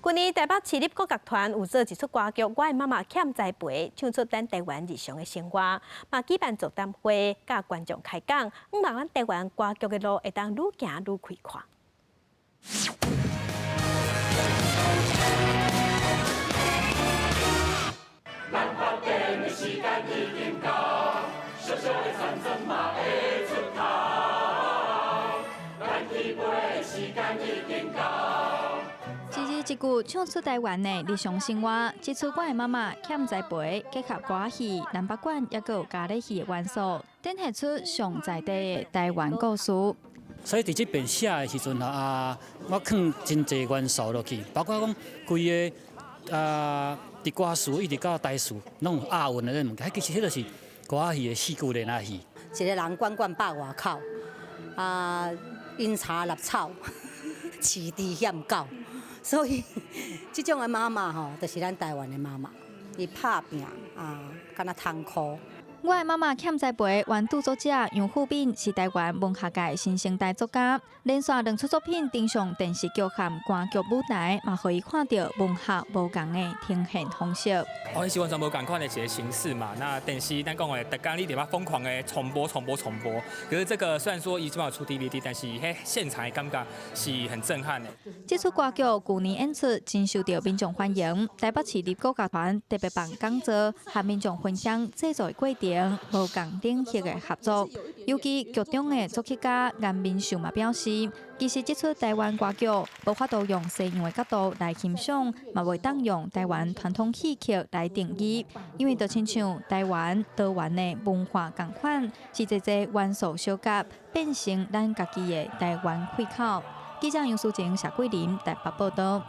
去年台北市立国乐团有做一出歌剧《我的妈妈欠栽培》，唱出咱台湾日常的生活，嘛举办座谈会，甲观众开讲，希望咱台湾歌剧的路会当愈行愈开阔。咱发电的时间已经到，小小的战争嘛会出头，咱起飞的时间已经到。一字一句唱出台湾的日常生活。这出我的妈妈欠栽培，结合歌戏、南北管，也有咖喱戏的元素，展现出上在地的台湾故事。所以伫这边写的时阵我放真侪元素落去，包括讲规个伫歌词一直到台词，拢有押韵的那物件，其实迄就是歌戏的四句连啊戏。一个人管管百外口，阴茶立草，饲猪险狗，所以这种的妈妈吼，就是咱台湾的妈妈，伊拍拼敢若痛苦。我的妈妈欠栽培，原著作者杨富敏是台湾文学界新生代作家，连续2出作品登上电视剧和歌剧舞台，嘛互伊看到文学无共的呈现方式。你是完全无共款的一个形式嘛？那电视咱讲的，大家你得把疯狂的重播。可是这个虽然说伊即马出 DVD， 但是现场的感觉是很震撼的。这出歌剧去年演出，真受到民众欢迎。台北市立国乐团特别办讲座，和民众分享制作的过程。无共领域的合作，尤其剧中的作曲家颜明秀嘛表示，其实这出台湾歌剧无法度用西洋的角度来欣赏，嘛袂当用台湾传统戏曲来定义，因为就亲像台湾多元的文化共款，是一个元素相夹，变成咱家己的台湾气口。记者杨淑晴、谢桂林台北报道。